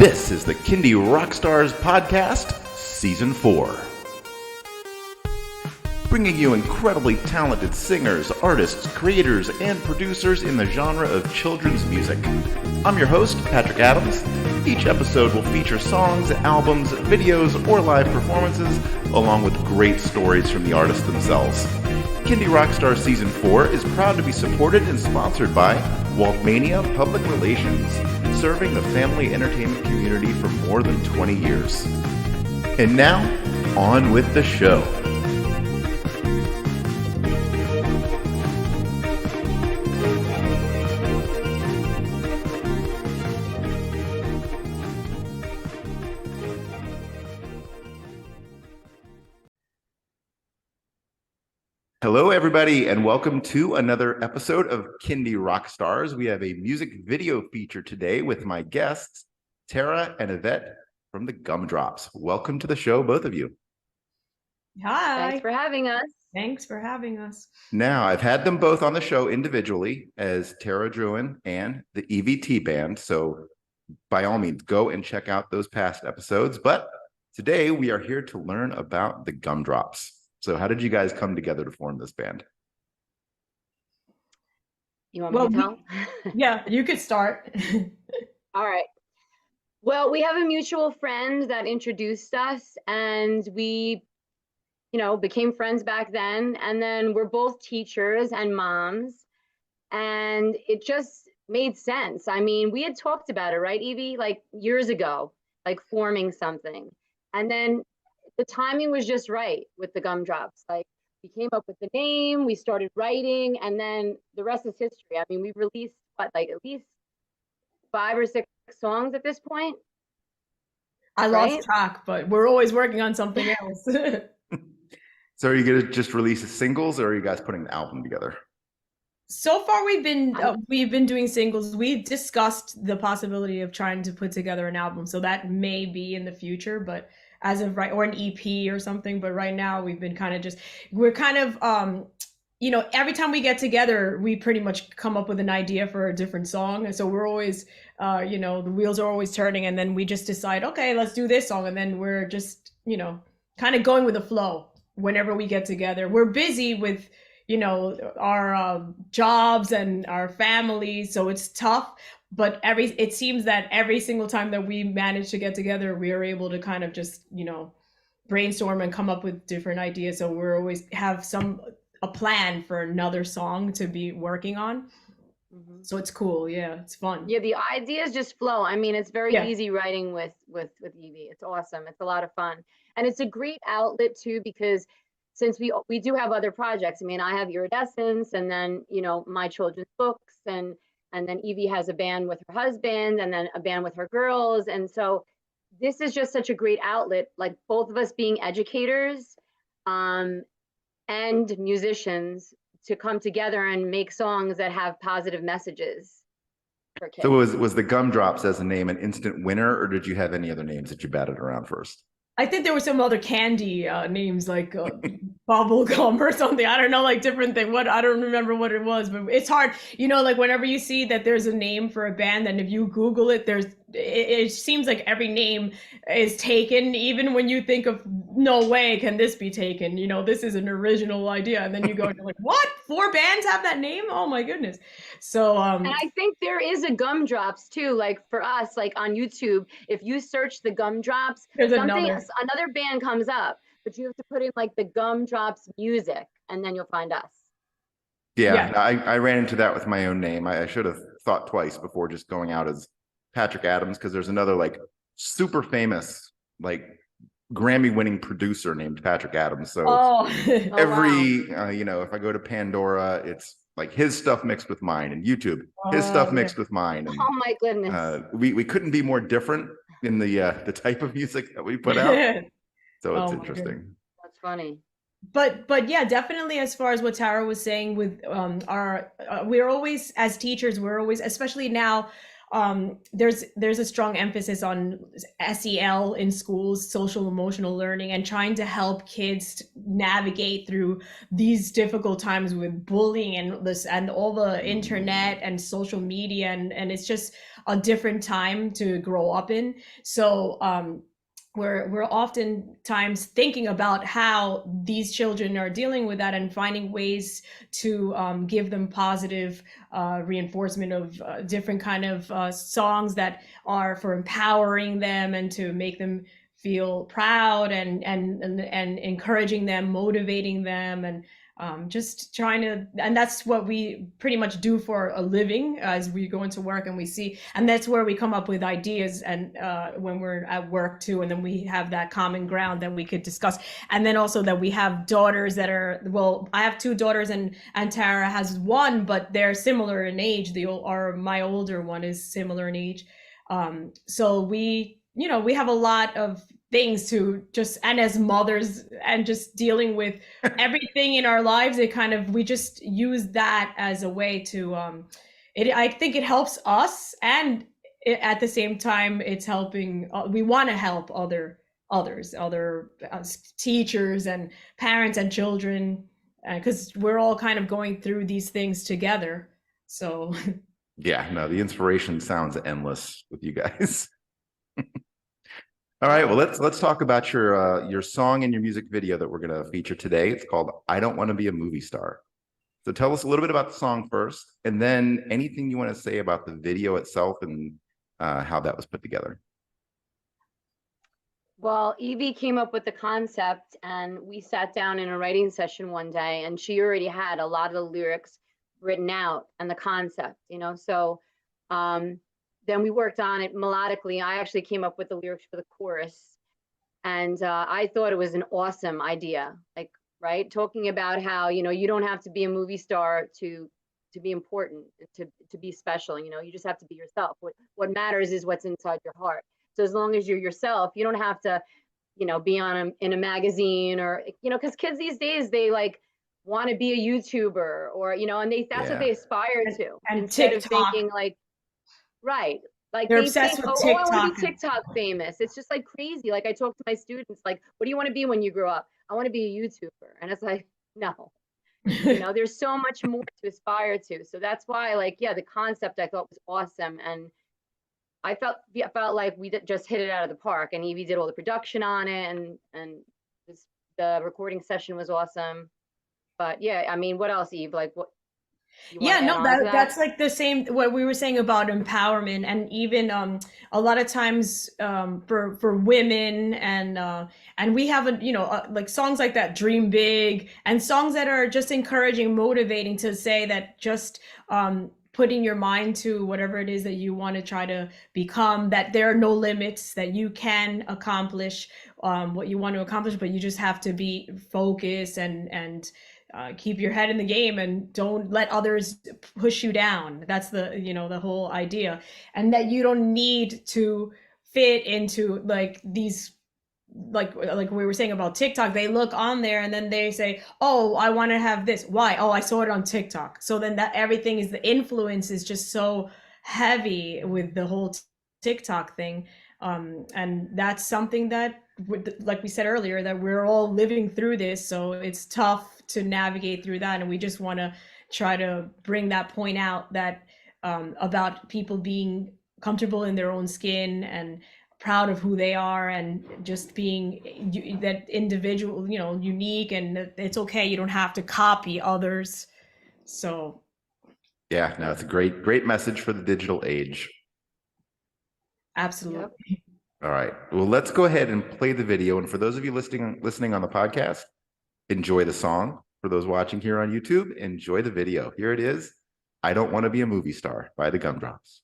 This is the Kindie Rock Stars Podcast, Season 4. Bringing you incredibly talented singers, artists, creators, and producers in the genre of children's music. I'm your host, Patrick Adams. Each episode will feature songs, albums, videos, or live performances, along with great stories from the artists themselves. Kindie Rock Stars Season 4 is proud to be supported and sponsored by Waltmania Public Relations, serving the family entertainment community for more than 20 years. And now, on with the show. Hello, everybody, and welcome to another episode of Kindie Rock Stars. We have a music video feature today with my guests, Tara and Yvette from the Gumdrops. Welcome to the show, both of you. Hi. Thanks for having us. Thanks for having us. Now, I've had them both on the show individually as Tara Druin and the EVT Band, so by all means, go and check out those past episodes. But today, we are here to learn about the Gumdrops. So how did you guys come together to form this band? You want me to tell? Yeah, you could start. All right. Well, we have a mutual friend that introduced us, and we, became friends back then. And then we're both teachers and moms, and it just made sense. I mean, we had talked about it, right, Evie? Like years ago, like forming something. And then the timing was just right with the Gumdrops. Like we came up with the name, we started writing, and then the rest is history. I mean, we've released at least 5 or 6 songs at this point. I lost track, but we're always working on something else. So are you going to just release singles, or are you guys putting the album together? So far, we've been doing singles. We've discussed the possibility of trying to put together an album, so that may be in the future, but as of right, or an EP or something. But right now we've been every time we get together, we pretty much come up with an idea for a different song. And so we're always, the wheels are always turning, and then we just decide, okay, let's do this song. And then we're just, kind of going with the flow whenever we get together. We're busy with, our jobs and our families. So it's tough. But it seems that every single time that we manage to get together, we are able to kind of just, brainstorm and come up with different ideas. So we're always have a plan for another song to be working on. Mm-hmm. So it's cool. Yeah, it's fun. Yeah, the ideas just flow. I mean, it's very easy writing with Evie. It's awesome. It's a lot of fun. And it's a great outlet too, because since we do have other projects. I mean, I have Iridescence, and then, my children's books, and then Evie has a band with her husband, and then a band with her girls. And so this is just such a great outlet, like both of us being educators and musicians, to come together and make songs that have positive messages for kids. So was the Gumdrops as a name an instant winner, or did you have any other names that you batted around first? I think there were some other candy names, like bubblegum or something. I don't know, like different thing. I don't remember what it was, but it's hard. Like whenever you see that there's a name for a band, and if you Google it, it seems like every name is taken, even when you think of, no way can this be taken. This is an original idea. And then you go, and you're like, what? 4 bands have that name? Oh my goodness. So and I think there is a Gumdrops too, like for us, like on YouTube, if you search the Gumdrops, another band comes up, but you have to put in like the Gumdrops music, and then you'll find us. Yeah. I ran into that with my own name. I should have thought twice before just going out as Patrick Adams, because there's another like super famous, like Grammy-winning producer named Patrick Adams. So if I go to Pandora, it's like his stuff mixed with mine, and YouTube, his stuff mixed with mine. And, oh my goodness. We couldn't be more different in the type of music that we put out. So it's interesting. That's funny. But yeah, definitely, as far as what Tara was saying with we're always, as teachers, we're always, especially now, there's a strong emphasis on SEL in schools, social emotional learning, and trying to help kids navigate through these difficult times with bullying and all the internet and social media, and it's just a different time to grow up in. So we're oftentimes thinking about how these children are dealing with that and finding ways to give them positive reinforcement of different kind of songs that are for empowering them and to make them feel proud and encouraging them, motivating them, and just trying to, and that's what we pretty much do for a living as we go into work, and we see, and that's where we come up with ideas, and when we're at work too, and then we have that common ground that we could discuss. And then also that we have daughters that are, well, I have 2 daughters and Tara has 1, but they're similar in age. My older one is similar in age. So we have a lot of things to just, and as mothers and just dealing with everything in our lives, we just use that as a way to I think it helps us, and at the same time it's helping, we want to help other teachers and parents and children, because we're all kind of going through these things together. So yeah, no, the inspiration sounds endless with you guys. All right, well, let's talk about your song and your music video that we're going to feature today. It's called "I Don't Want to Be a Movie Star." So tell us a little bit about the song first, and then anything you want to say about the video itself and how that was put together. Well, Evie came up with the concept, and we sat down in a writing session one day, and she already had a lot of the lyrics written out and the concept, so then we worked on it melodically. I actually came up with the lyrics for the chorus, and I thought it was an awesome idea. Like, right, talking about how you don't have to be a movie star to be important, to be special. You just have to be yourself. What matters is what's inside your heart. So as long as you're yourself, you don't have to, be in a magazine, or because kids these days, they like want to be a YouTuber, or and that's what they aspire to, and instead TikTok. of thinking like. Right. Like they're they obsessed think, with I TikTok. want to be TikTok famous. It's just like crazy. Like I talk to my students, like, what do you want to be when you grow up? I want to be a YouTuber. And it's like, no, there's so much more to aspire to. So that's why, the concept I thought was awesome. And I felt like we just hit it out of the park, and Evie did all the production on it, and the recording session was awesome. But yeah, I mean, what else, Eve? Like what? Yeah, no, that's like the same what we were saying about empowerment, and even a lot of times for women, and we have like songs like that, Dream Big, and songs that are just encouraging, motivating, to say that just putting your mind to whatever it is that you want to try to become, that there are no limits, that you can accomplish what you want to accomplish, but you just have to be focused and keep your head in the game, and don't let others push you down. That's the whole idea. And that you don't need to fit into like these, like we were saying about TikTok. They look on there and then they say, oh, I want to have this. Why? Oh, I saw it on TikTok. So then that everything is, the influence is just so heavy with the whole TikTok thing. And that's something that, like we said earlier, that we're all living through this. So it's tough to navigate through that. And we just want to try to bring that point out, that about people being comfortable in their own skin and proud of who they are, and just being that individual, unique, and it's okay. You don't have to copy others. So yeah, no, it's a great message for the digital age. Absolutely. Yep. All right, well, let's go ahead and play the video. And for those of you listening on the podcast, enjoy the song. For those watching here on YouTube, enjoy the video. Here it is, "I Don't Want to Be a Movie Star" by the Gumdrops.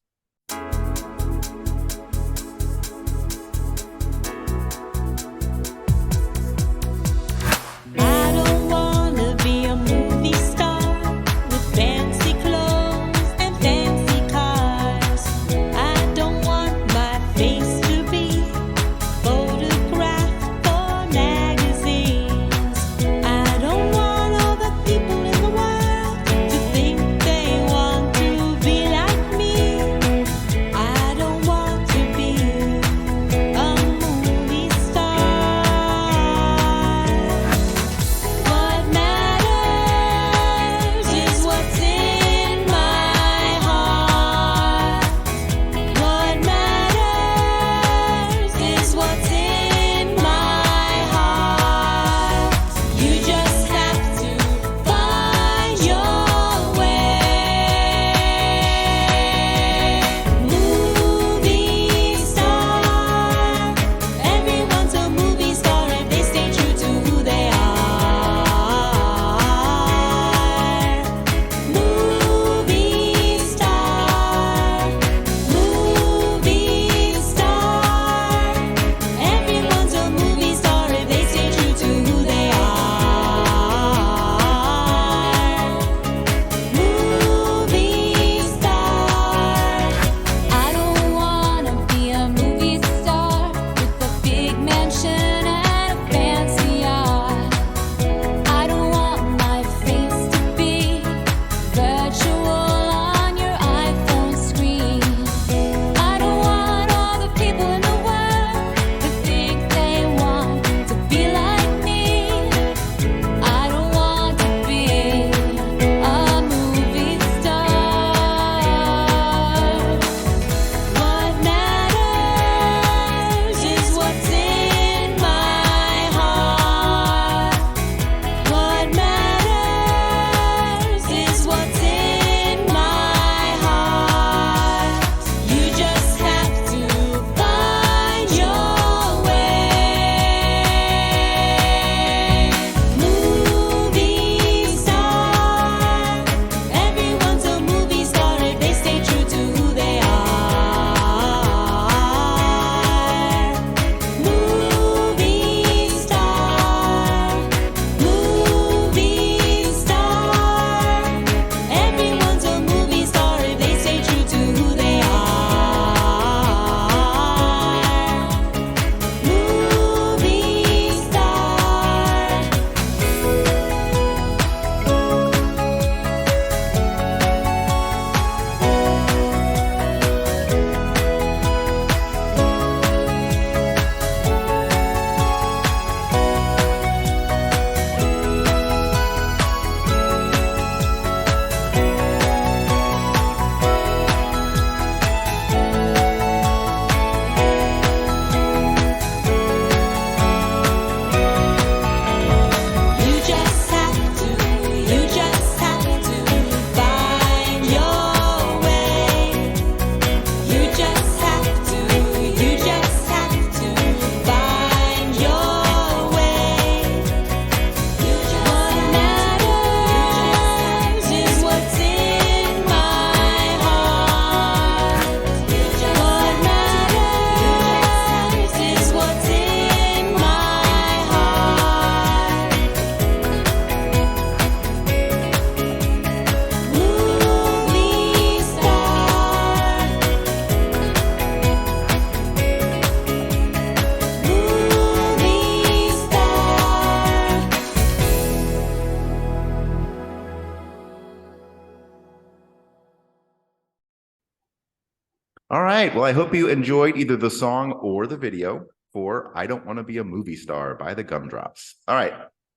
All right. Well, I hope you enjoyed either the song or the video for I Don't Want to Be a Movie Star by the Gumdrops. All right.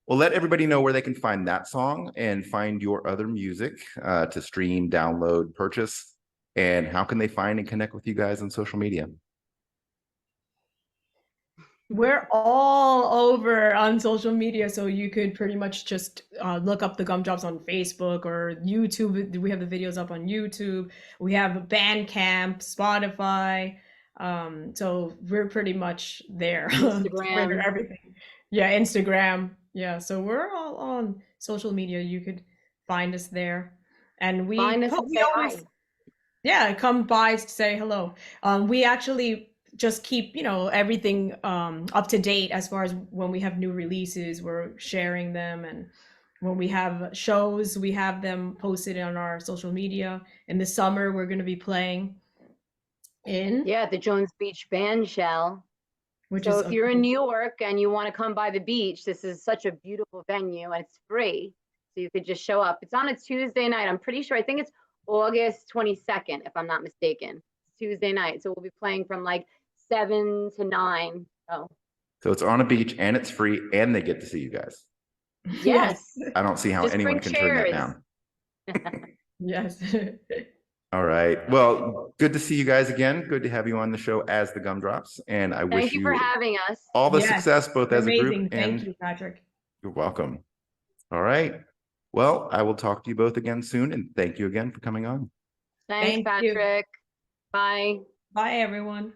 Well, let everybody know where they can find that song and find your other music to stream, download, purchase. And how can they find and connect with you guys on social media? We're all over on social media, so you could pretty much just look up the Gumdrops on Facebook or YouTube. We have the videos up on YouTube. We have Bandcamp, Spotify. So we're pretty much there. Instagram. Twitter, everything. Yeah, Instagram. Yeah, so we're all on social media. You could find us there, and Find us and say hi. yeah, come by to say hello. We actually just keep, you know, everything up to date as far as when we have new releases, we're sharing them. And when we have shows, we have them posted on our social media. In the summer, we're going to be playing in. Yeah, at the Jones Beach Band Shell. So if you're in New York and you want to come by the beach, this is such a beautiful venue and it's free. So you could just show up. It's on a Tuesday night. I'm pretty sure. I think it's August 22nd, if I'm not mistaken. It's Tuesday night. So we'll be playing from like 7 to 9. So it's on a beach and it's free and they get to see you guys. Yes. I don't see how Just anyone can turn that down. Yes. All right. Well, good to see you guys again. Good to have you on the show as the Gumdrops. And I wish Thank you for having us. all the success, both as a group and Thank you, Patrick. You're welcome. All right. Well, I will talk to you both again soon. And thank you again for coming on. Thanks, Thank you. Patrick. Bye. Bye, everyone.